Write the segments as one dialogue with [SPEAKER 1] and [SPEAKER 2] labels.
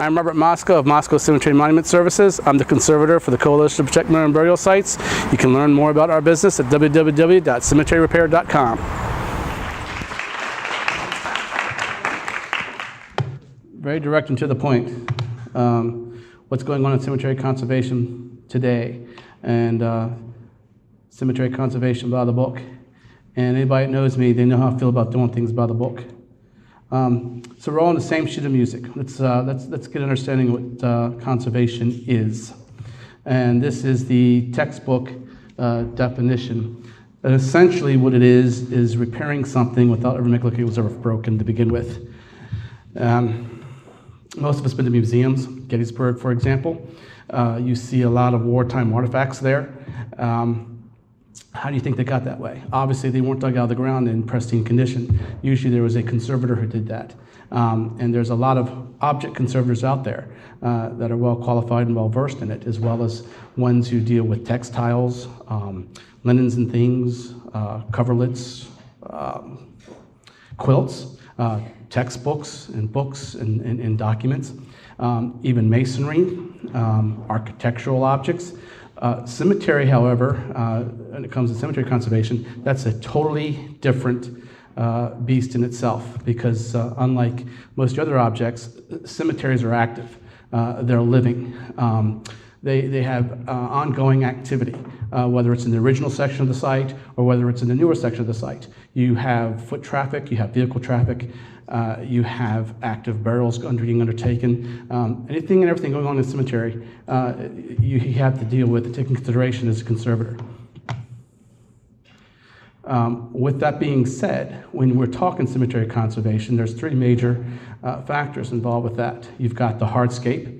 [SPEAKER 1] I'm Robert Mosko of Mosko Cemetery and Monument Services. I'm the conservator for the Coalition to Protect Memorial and Burial Sites. You can learn more about our business at www.cemeteryrepair.com. Very direct and to the point. What's going on in cemetery conservation today, and cemetery conservation by the book. And anybody that knows me, they know how I feel about doing things by the book. So we're all on the same sheet of music. Let's get an understanding of what conservation is. And this is the textbook definition. And essentially what it is repairing something without ever making it look like it was ever broken to begin with. Most of us have been to museums, Gettysburg, for example. You see a lot of wartime artifacts there. How do you think they got that way? Obviously, they weren't dug out of the ground in pristine condition. Usually there was a conservator who did that. And there's a lot of object conservators out there that are well qualified and well versed in it, as well as ones who deal with textiles, linens and things, coverlets, quilts, textbooks and books and documents, even masonry, architectural objects. Cemetery, however, when it comes to cemetery conservation, that's a totally different beast in itself, because unlike most other objects, cemeteries are active. They're living. They have ongoing activity, whether it's in the original section of the site or whether it's in the newer section of the site. You have foot traffic, you have vehicle traffic, you have active burials being undertaken. Anything and everything going on in the cemetery, you have to deal with, take into consideration as a conservator. With that being said, when we're talking cemetery conservation, there's three major factors involved with that. You've got the hardscape,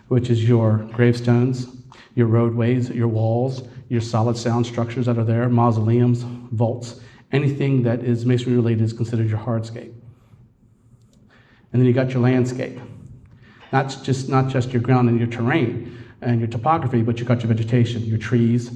[SPEAKER 1] which is your gravestones, your roadways, your walls, your solid sound structures that are there, mausoleums, vaults. Anything that is masonry related is considered your hardscape. And then you got your landscape. Not just your ground and your terrain and your topography, but you got your vegetation, your trees,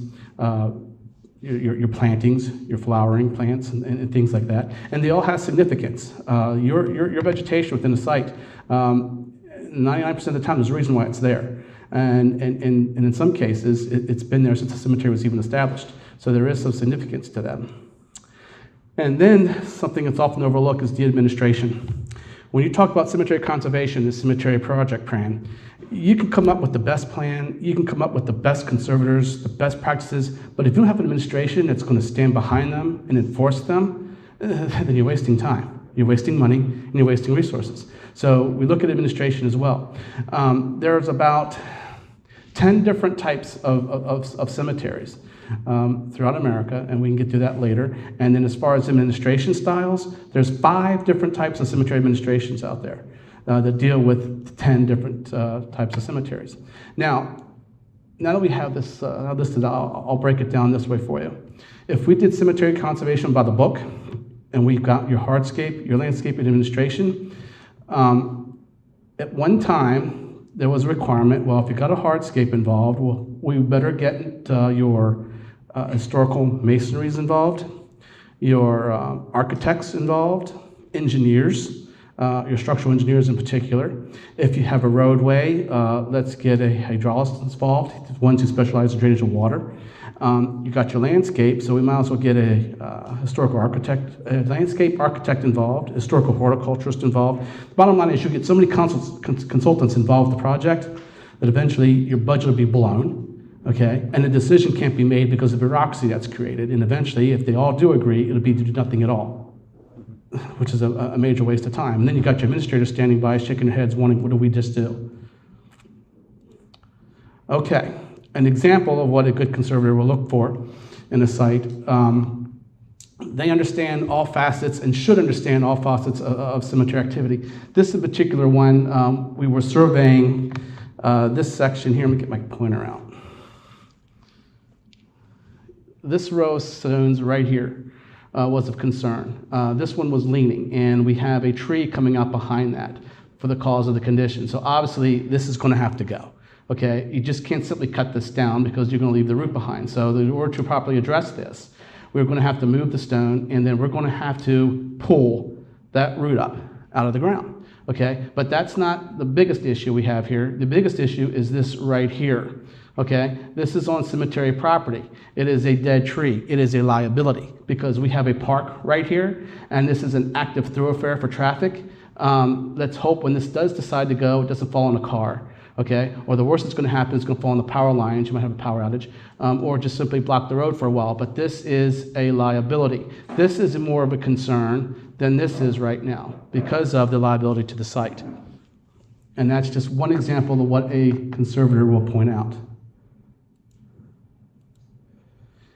[SPEAKER 1] your plantings, your flowering plants and things like that. And they all have significance. Your vegetation within the site, 99% of the time, there's a reason why it's there. And in some cases, it's been there since the cemetery was even established. So there is some significance to them. And then something that's often overlooked is the administration. When you talk about cemetery conservation, the cemetery project plan, you can come up with the best plan, you can come up with the best conservators, the best practices, but if you don't have an administration that's going to stand behind them and enforce them, then you're wasting time. You're wasting money, and you're wasting resources. So we look at administration as well. There's about 10 different types of cemeteries throughout America, and we can get to that later. And then as far as administration styles, there's 5 different types of cemetery administrations out there that deal with 10 different types of cemeteries. Now that we have this listed, I'll break it down this way for you. If we did cemetery conservation by the book, and we've got your hardscape, your landscape administration, at one time, there was a requirement, well, if you got a hardscape involved, well, we better get your historical masonries involved, your architects involved, engineers, your structural engineers in particular. If you have a roadway, let's get a hydraulist involved, ones who specialize in drainage of water. You got your landscape, so we might as well get a historical architect, a landscape architect involved, historical horticulturist involved. The bottom line is you get so many consultants involved in the project that eventually your budget will be blown, okay? And the decision can't be made because of bureaucracy that's created. And eventually, if they all do agree, it'll be to do nothing at all, which is a major waste of time. And then you got your administrators standing by, shaking their heads, wondering, what did we just do? Okay. An example of what a good conservator will look for in a site, they understand all facets and should understand all facets of cemetery activity. This in particular one, we were surveying this section here. Let me get my pointer out. This row of stones right here was of concern. This one was leaning, and we have a tree coming out behind that for the cause of the condition. So obviously, this is going to have to go. Okay, you just can't simply cut this down because you're going to leave the root behind. So in order to properly address this, we're going to have to move the stone, and then we're going to have to pull that root up out of the ground. okay? But that's not the biggest issue we have here. The biggest issue is this right here, okay? This is on cemetery property. It is a dead tree. It is a liability because we have a park right here, and this is an active thoroughfare for traffic. Let's hope when this does decide to go, it doesn't fall on a car, okay? Or the worst that's going to happen is going to fall on the power lines. You might have a power outage, or just simply block the road for a while. But this is a liability. This is more of a concern than this is right now because of the liability to the site. And that's just one example of what a conservator will point out.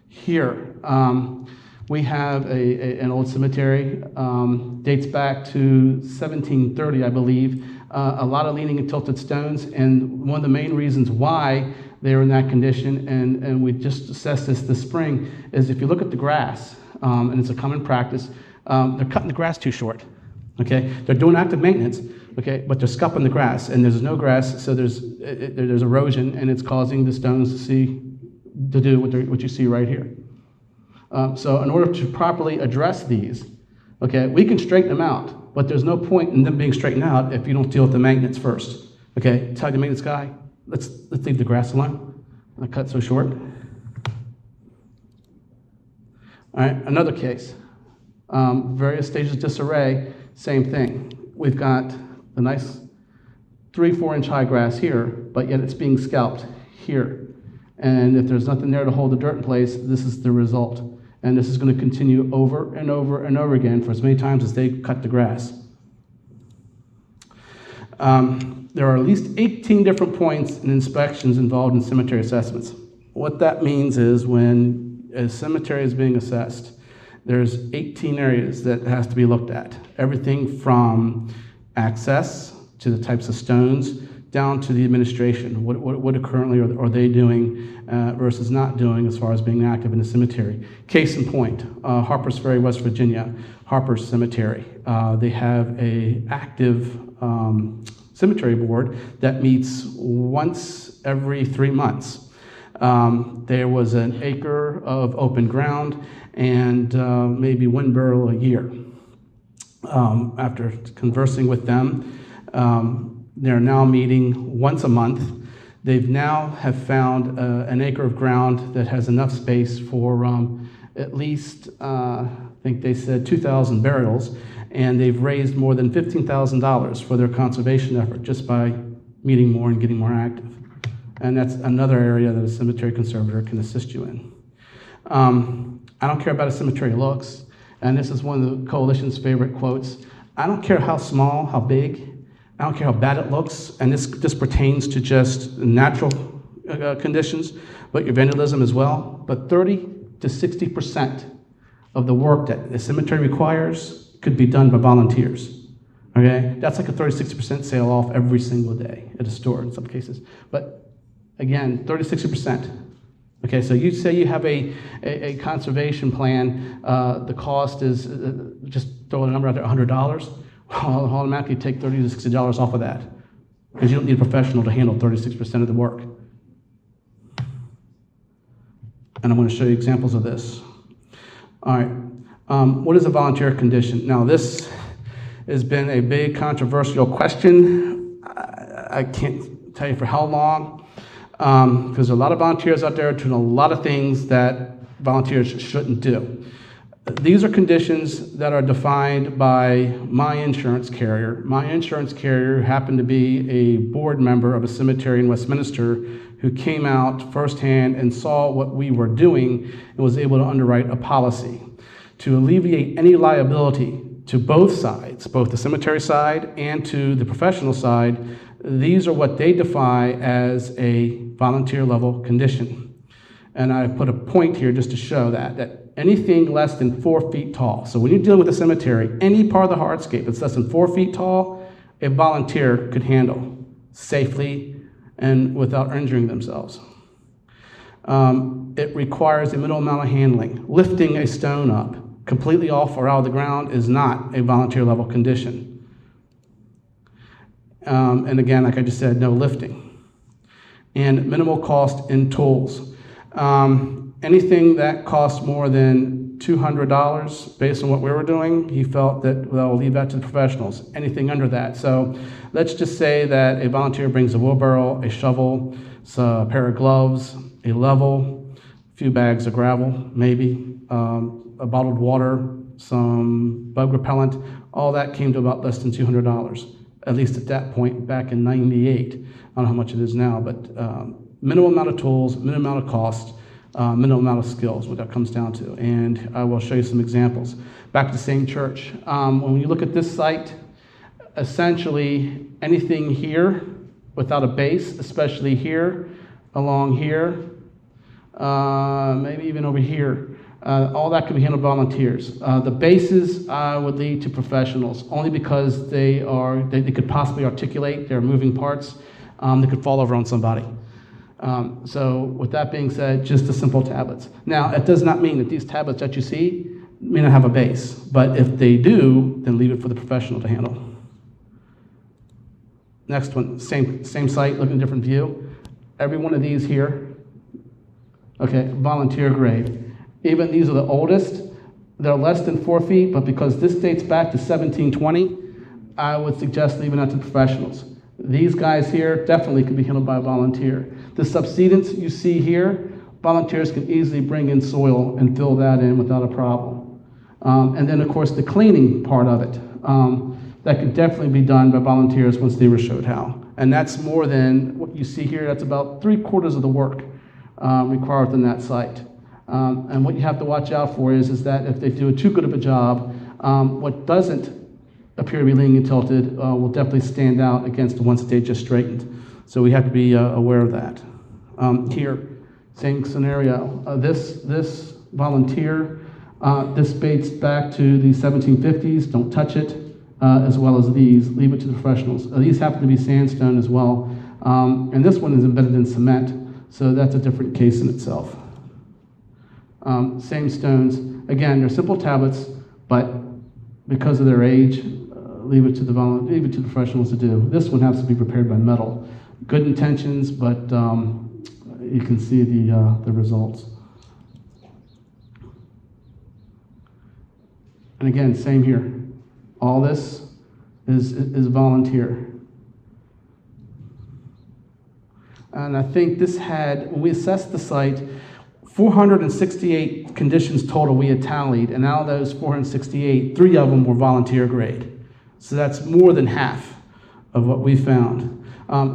[SPEAKER 1] Here, we have an old cemetery, dates back to 1730, I believe. A lot of leaning and tilted stones, and one of the main reasons why they're in that condition, and we just assessed this spring, is if you look at the grass, and it's a common practice, they're cutting the grass too short, okay? They're doing active maintenance, okay, but they're scupping the grass, and there's no grass, so there's erosion, and it's causing the stones to do what you see right here. So in order to properly address these, okay, we can straighten them out, but there's no point in them being straightened out if you don't deal with the maintenance first. Okay, tell the maintenance guy, let's leave the grass alone. I cut so short. All right, another case. Various stages of disarray, same thing. We've got a nice 3-4 inch high grass here, but yet it's being scalped here. And if there's nothing there to hold the dirt in place, this is the result. And this is going to continue over and over and over again for as many times as they cut the grass. There are at least 18 different points in inspections involved in cemetery assessments. What that means is when a cemetery is being assessed, there's 18 areas that has to be looked at. Everything from access to the types of stones, down to the administration. What currently are they doing versus not doing as far as being active in the cemetery? Case in point, Harpers Ferry, West Virginia, Harpers Cemetery. They have an active cemetery board that meets once every 3 months. There was an acre of open ground and maybe one burial a year. After conversing with them, they're now meeting once a month. They've now have found an acre of ground that has enough space for at least, I think they said 2,000 burials, and they've raised more than $15,000 for their conservation effort just by meeting more and getting more active. And that's another area that a cemetery conservator can assist you in. I don't care about a cemetery looks, and this is one of the coalition's favorite quotes. I don't care how small, how big, I don't care how bad it looks, and this pertains to just natural conditions, but your vandalism as well. But 30 to 60% of the work that a cemetery requires could be done by volunteers. Okay, that's like a 30-60% sale off every single day at a store in some cases. But again, 30-60%. Okay, so you say you have a conservation plan. The cost is just throw a number out there, $100. I'll automatically take $30 to $60 off of that because you don't need a professional to handle 36% of the work. And I'm going to show you examples of this. All right, what is a volunteer condition? Now, this has been a big controversial question. I can't tell you for how long, because there are a lot of volunteers out there doing a lot of things that volunteers shouldn't do. These are conditions that are defined by my insurance carrier. My insurance carrier happened to be a board member of a cemetery in Westminster who came out firsthand and saw what we were doing and was able to underwrite a policy to alleviate any liability to both sides, both the cemetery side and to the professional side. These are what they define as a volunteer level condition. And I put a point here just to show that anything less than 4 feet tall. So when you're dealing with a cemetery, any part of the hardscape that's less than 4 feet tall, a volunteer could handle safely and without injuring themselves. It requires a minimal amount of handling. Lifting a stone up completely off or out of the ground is not a volunteer level condition. And again, like I just said, no lifting. And minimal cost in tools. Anything that costs more than $200 based on what we were doing. He felt that, well, we'll leave that to the professionals. Anything under that. So let's just say that a volunteer brings a wheelbarrow, a shovel, a pair of gloves, a level, a few bags of gravel, maybe, a bottled water, some bug repellent. All that came to about less than $200, at least at that point back in '98. I don't know how much it is now, but minimal amount of tools, minimal amount of cost, minimal amount of skills, what that comes down to. And I will show you some examples. Back to the same church. When you look at this site, essentially anything here without a base, especially here, along here, maybe even over here, all that can be handled by volunteers. The bases would lead to professionals, only because they could possibly articulate their moving parts. They could fall over on somebody. So with that being said, just the simple tablets. Now, it does not mean that these tablets that you see may not have a base, but if they do, then leave it for the professional to handle. Next one, same site, look at a different view. Every one of these here, okay, volunteer grave. Even these are the oldest. They're less than 4 feet, but because this dates back to 1720, I would suggest leaving that to professionals. These guys here definitely could be handled by a volunteer. The subsidence you see here, volunteers can easily bring in soil and fill that in without a problem. And then, of course, the cleaning part of it, that could definitely be done by volunteers once they were showed how. And that's more than what you see here. That's about 3/4 of the work required within that site. And what you have to watch out for is that if they do too good of a job, what doesn't appear to be leaning and tilted will definitely stand out against the ones that they just straightened. So we have to be aware of that. Here, same scenario. This volunteer, this dates back to the 1750s. Don't touch it, as well as these. Leave it to the professionals. These happen to be sandstone as well. And this one is embedded in cement, so that's a different case in itself. Same stones. Again, they're simple tablets, but because of their age, leave it to the professionals to do. This one has to be prepared by metal. Good intentions, but you can see the results. And again, same here. All this is volunteer. And I think this had, when we assessed the site, 468 conditions total we had tallied, and out of those 468, 3 of them were volunteer grade. So that's more than half of what we found.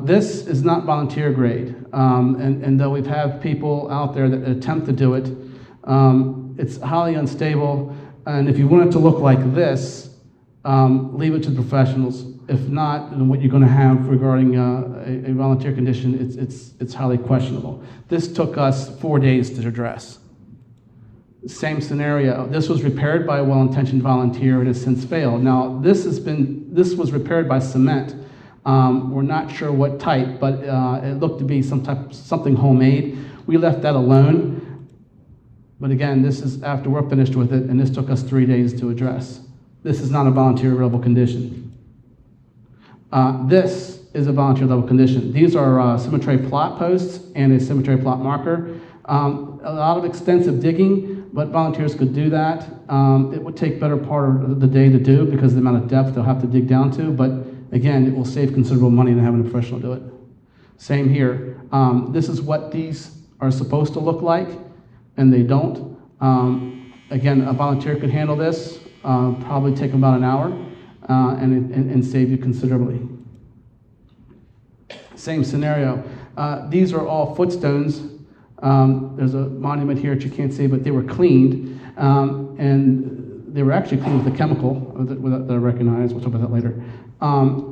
[SPEAKER 1] This is not volunteer grade, and though we've had people out there that attempt to do it, it's highly unstable, and if you want it to look like this, leave it to the professionals. If not, then what you're going to have regarding a volunteer condition, it's highly questionable. This took us 4 days to address. Same scenario. This was repaired by a well-intentioned volunteer and has since failed. Now, this was repaired by cement. We're not sure what type, but it looked to be something homemade. We left that alone. But again, this is after we're finished with it, and this took us 3 days to address. This is not a volunteer level condition. This is a volunteer level condition. These are cemetery plot posts and a cemetery plot marker. A lot of extensive digging, but volunteers could do that. It would take better part of the day to do because of the amount of depth they'll have to dig down to, but again, it will save considerable money than having a professional do it. Same here. This is what these are supposed to look like, and they don't. Again, a volunteer could handle this, probably take about an hour, and save you considerably. Same scenario. These are all footstones. There's a monument here that you can't see, but they were cleaned, and they were actually cleaned with a chemical that I recognize. We'll talk about that later.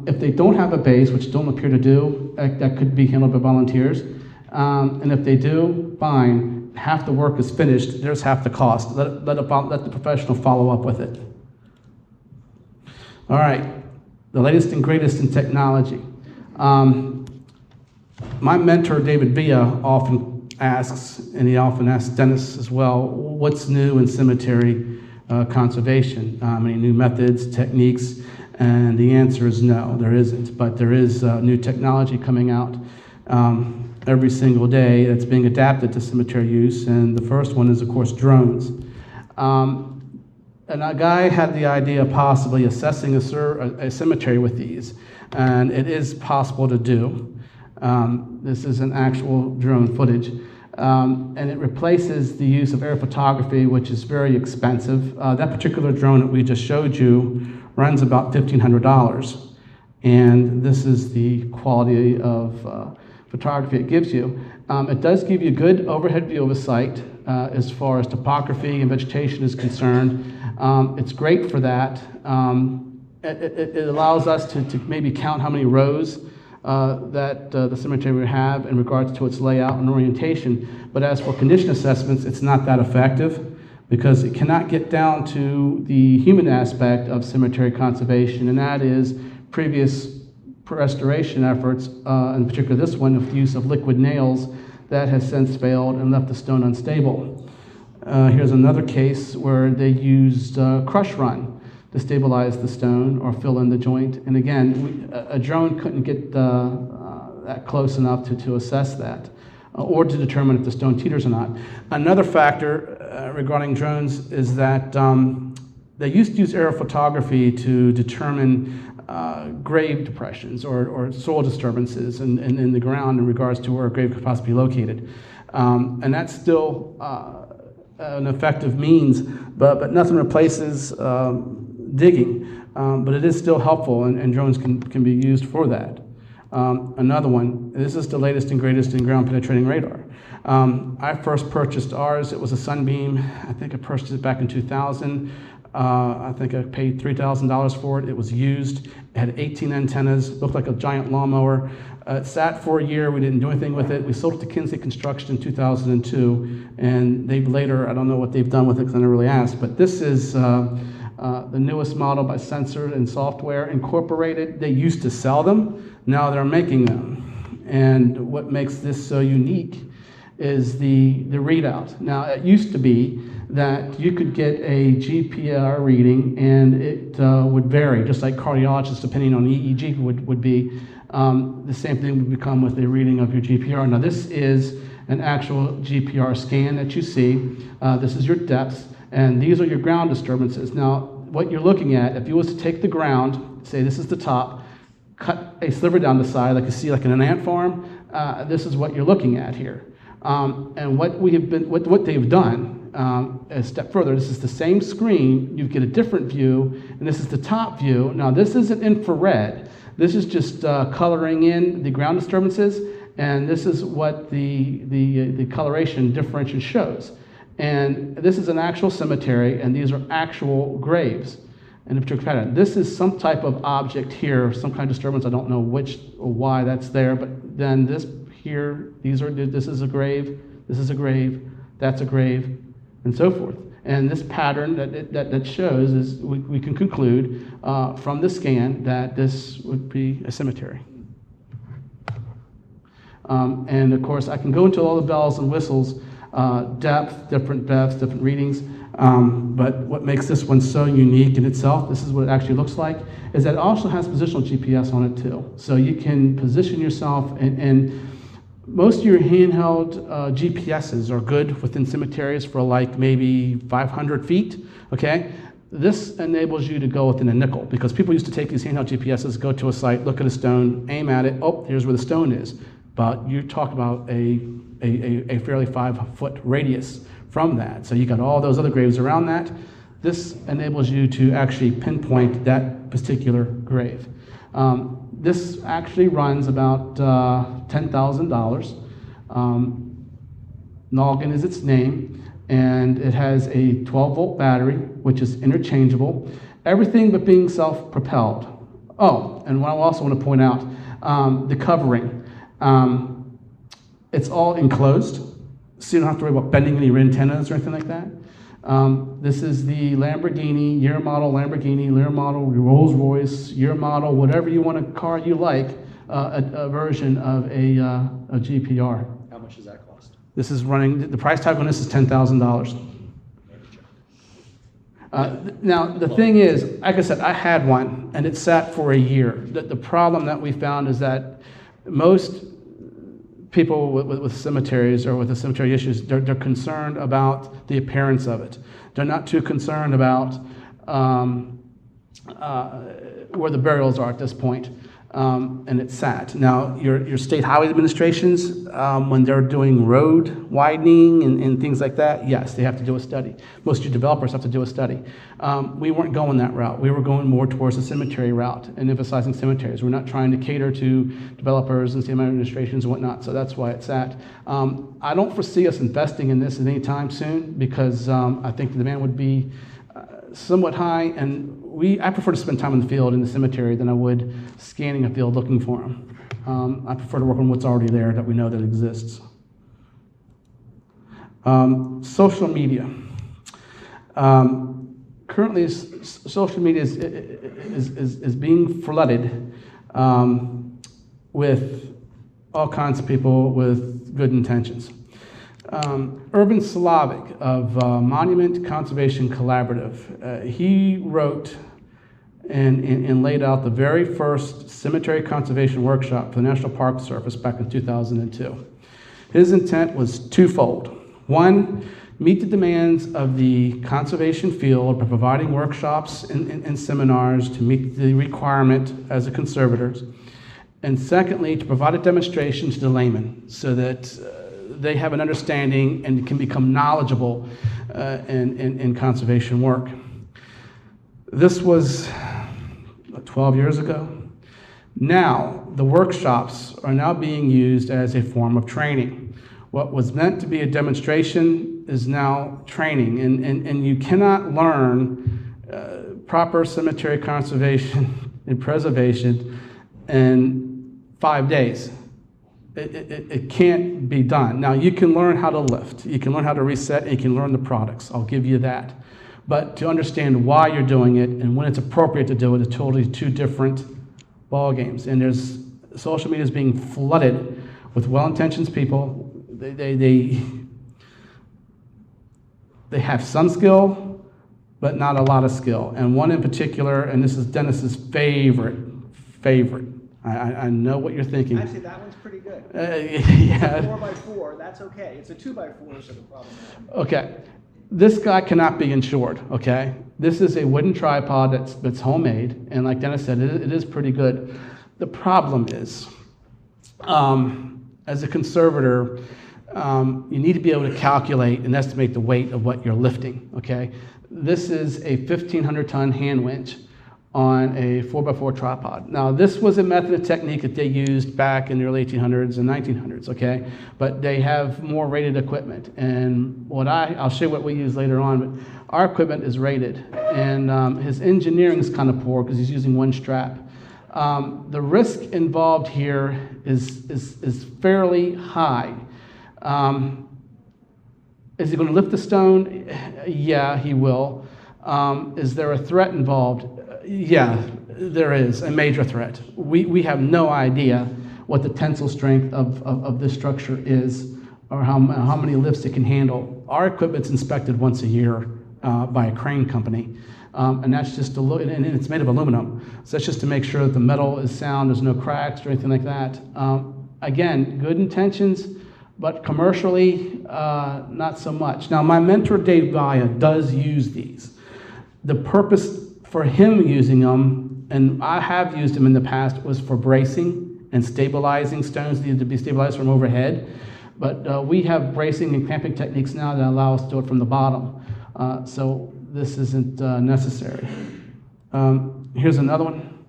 [SPEAKER 1] If they don't have a base, which don't appear to do, that could be handled by volunteers. And if they do, fine. Half the work is finished. There's half the cost. Let the professional follow up with it. All right, the latest and greatest in technology. My mentor, David Villa, often asks, and he often asks Dennis as well, what's new in cemetery conservation? Any new methods, techniques? And the answer is no, there isn't. But there is new technology coming out every single day that's being adapted to cemetery use. And the first one is, of course, drones. And a guy had the idea of possibly assessing a cemetery with these, and it is possible to do. This is an actual drone footage, and it replaces the use of air photography, which is very expensive. That particular drone that we just showed you runs about $1,500, and this is the quality of photography it gives you. It does give you a good overhead view of a site as far as topography and vegetation is concerned. It's great for that. It allows us to maybe count how many rows that the cemetery would have in regards to its layout and orientation. But as for condition assessments, it's not that effective because it cannot get down to the human aspect of cemetery conservation, and that is previous restoration efforts, in particular this one, of the use of liquid nails that has since failed and left the stone unstable. Here's another case where they used crush run to stabilize the stone or fill in the joint. And again, a drone couldn't get that close enough to assess that or to determine if the stone teeters or not. Another factor regarding drones is that they used to use aerial photography to determine grave depressions or soil disturbances in the ground in regards to where a grave could possibly be located. And that's still an effective means, but nothing replaces digging. But it is still helpful, and drones can be used for that. Another one, this is the latest and greatest in ground penetrating radar. I first purchased ours. It was a Sunbeam. I think I purchased it back in 2000. I think I paid $3,000 for it. It was used. It had 18 antennas, looked like a giant lawnmower. It sat for a year. We didn't do anything with it. We sold it to Kinsley Construction in 2002, and they've later, I don't know what they've done with it because I never really asked, but this is the newest model by Sensor and Software Incorporated. They used to sell them. Now they're making them. And what makes this so unique is the readout. Now, it used to be that you could get a GPR reading and it would vary, just like cardiologists, depending on EEG would be. The same thing would become with a reading of your GPR. Now, this is an actual GPR scan that you see. This is your depths, and these are your ground disturbances. Now, what you're looking at, if you was to take the ground, say this is the top, cut a sliver down the side, like you see like in an ant farm, this is what you're looking at here. And what they've done, a step further, this is the same screen, you get a different view, and this is the top view. Now, this isn't infrared. This is just coloring in the ground disturbances, and this is what the coloration differentiation shows. And this is an actual cemetery, and these are actual graves in a particular pattern. This is some type of object here, some kind of disturbance. I don't know which or why that's there, but then this here, this is a grave, this is a grave, that's a grave, and so forth. And this pattern that shows is we can conclude from the scan that this would be a cemetery. And of course, I can go into all the bells and whistles, different depths, different readings. But what makes this one so unique in itself, this is what it actually looks like, is that it also has positional GPS on it too. So you can position yourself, and most of your handheld GPSs are good within cemeteries for like maybe 500 feet, okay? This enables you to go within a nickel, because people used to take these handheld GPSs, go to a site, look at a stone, aim at it, oh, here's where the stone is. But you're talking about a fairly 5-foot radius from that. So you got all those other graves around that. This enables you to actually pinpoint that particular grave. This actually runs about $10,000. Noggin is its name, and it has a 12-volt battery, which is interchangeable. Everything but being self-propelled. Oh, and what I also want to point out, the covering. It's all enclosed, so you don't have to worry about bending any antennas or anything like that. This is the Lamborghini, year model Lamborghini, year model Rolls Royce, year model, whatever you want a car you like, a version of a GPR.
[SPEAKER 2] How much does that cost?
[SPEAKER 1] This is running, the price tag on this is $10,000. Now, the thing is, like I said, I had one, and it sat for a year. The problem that we found is that most people with cemeteries or with the cemetery issues, they're concerned about the appearance of it. They're not too concerned about where the burials are at this point, and it's sat. Now, your state highway administrations, when they're doing road widening and things like that, yes, they have to do a study. Most of your developers have to do a study. We weren't going that route. We were going more towards the cemetery route and emphasizing cemeteries. We're not trying to cater to developers and state administrations and whatnot, so that's why it's sat. I don't foresee us investing in this at any time soon because I think the demand would be somewhat high, and I prefer to spend time in the field in the cemetery than I would scanning a field looking for them. I prefer to work on what's already there that we know that exists. Social media. Currently, social media is being flooded with all kinds of people with good intentions. Urban Slavic of Monument Conservation Collaborative, he wrote and laid out the very first cemetery conservation workshop for the National Park Service back in 2002. His intent was twofold. One, meet the demands of the conservation field by providing workshops and seminars to meet the requirement as a conservators. And secondly, to provide a demonstration to the layman so that they have an understanding and can become knowledgeable in conservation work. This was 12 years ago. Now, the workshops are now being used as a form of training. What was meant to be a demonstration is now training, and you cannot learn proper cemetery conservation and preservation in 5 days. It can't be done. Now, you can learn how to lift, you can learn how to reset, and you can learn the products. I'll give you that. But to understand why you're doing it and when it's appropriate to do it is totally two different ball games. And social media is being flooded with well-intentioned people. They have some skill, but not a lot of skill. And one in particular, and this is Dennis's favorite. I know what you're thinking.
[SPEAKER 2] Actually, that one's pretty good.
[SPEAKER 1] Yeah.
[SPEAKER 2] It's a 4x4, that's okay. It's a 2x4, so the problem.
[SPEAKER 1] Okay. This guy cannot be insured, okay? This is a wooden tripod that's homemade, and like Dennis said, it is pretty good. The problem is, as a conservator, you need to be able to calculate and estimate the weight of what you're lifting, okay? This is a 1,500-ton hand winch on a 4x4 tripod. Now, this was a method and technique that they used back in the early 1800s and 1900s, okay? But they have more rated equipment. And I'll show you what we use later on, but our equipment is rated. And his engineering is kind of poor because he's using one strap. The risk involved here is fairly high. Is he going to lift the stone? Yeah, he will. Is there a threat involved? Yeah, there is a major threat. We have no idea what the tensile strength of this structure is or how many lifts it can handle. Our equipment's inspected once a year by a crane company, and that's just to look, and it's made of aluminum, so that's just to make sure that the metal is sound, there's no cracks or anything like that. Again, good intentions, but commercially, not so much. Now, my mentor, Dave Vaya, does use these. The purpose for him using them, and I have used them in the past, was for bracing and stabilizing stones that needed to be stabilized from overhead. But we have bracing and clamping techniques now that allow us to do it from the bottom. So this isn't necessary. Here's another one.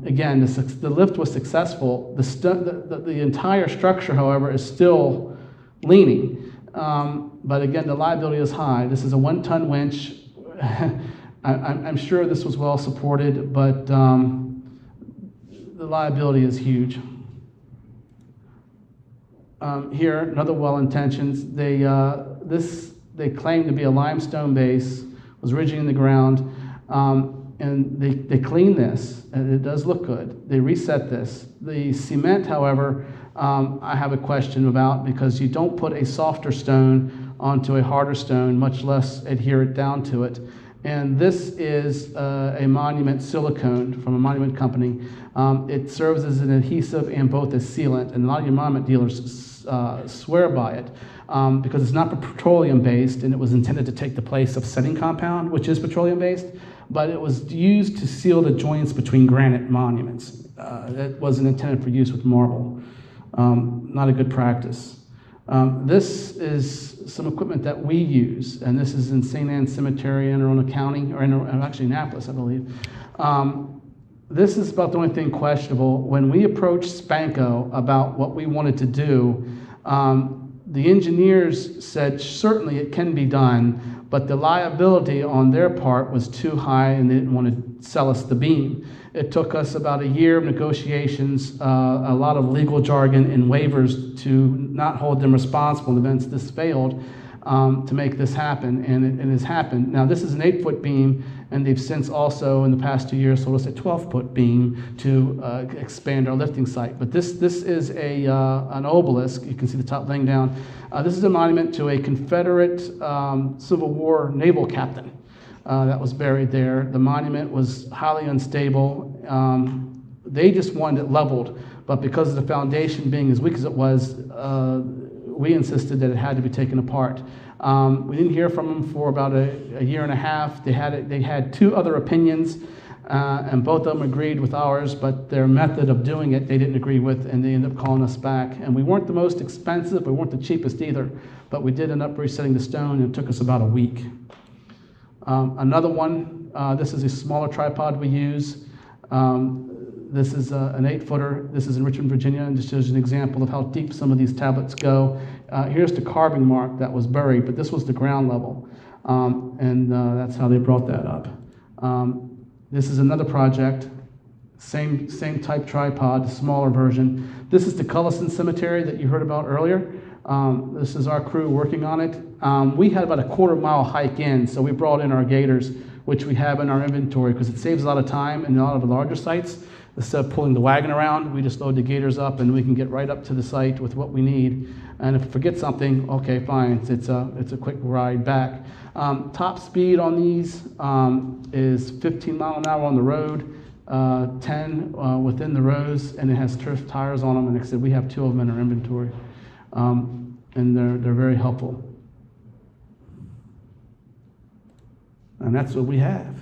[SPEAKER 1] Again, the lift was successful. The entire structure, however, is still leaning. But again, the liability is high. This is a 1-ton winch. I'm sure this was well supported, but the liability is huge. Here, another well-intentioned. They claim to be a limestone base, was originally in the ground, and they cleaned this, and it does look good. They reset this. The cement, however, I have a question about, because you don't put a softer stone onto a harder stone, much less adhere it down to it. And this is a monument silicone from a monument company. It serves as an adhesive and both as sealant, and a lot of your monument dealers swear by it because it's not petroleum-based, and it was intended to take the place of setting compound, which is petroleum-based, but it was used to seal the joints between granite monuments. It wasn't intended for use with marble. Not a good practice. This is some equipment that we use, and this is in St. Anne's Cemetery in Arona County, or actually Annapolis, I believe. This is about the only thing questionable. When we approached Spanco about what we wanted to do, the engineers said certainly it can be done, but the liability on their part was too high and they didn't want to sell us the beam. It took us about a year of negotiations, a lot of legal jargon and waivers to not hold them responsible in events this failed to make this happen, and it has happened. Now this is an 8-foot beam, and they've since also in the past 2 years sold us a 12-foot beam to expand our lifting site. But this is an obelisk. You can see the top laying down. This is a monument to a Confederate Civil War naval captain that was buried there. The monument was highly unstable. They just wanted it leveled, but because of the foundation being as weak as it was, we insisted that it had to be taken apart. We didn't hear from them for about a year and a half. They had 2 other opinions, and both of them agreed with ours, but their method of doing it they didn't agree with, and they ended up calling us back. And we weren't the most expensive, we weren't the cheapest either, but we did end up resetting the stone, and it took us about a week. Another one, this is a smaller tripod we use. This is an 8-footer. This is in Richmond, Virginia, and just shows you an example of how deep some of these tablets go. Here's the carving mark that was buried, but this was the ground level, and that's how they brought that up. This is another project, same type tripod, smaller version. This is the Cullison Cemetery that you heard about earlier. This is our crew working on it. We had about a 1/4 mile hike in, so we brought in our gators, which we have in our inventory because it saves a lot of time in a lot of the larger sites. Instead of pulling the wagon around, we just load the gators up and we can get right up to the site with what we need. And if we forget something, okay, fine, it's a quick ride back. Top speed on these is 15 miles an hour on the road, 10 within the rows, and it has turf tires on them. And like I said, we have 2 of them in our inventory, and they're very helpful. And that's what we have.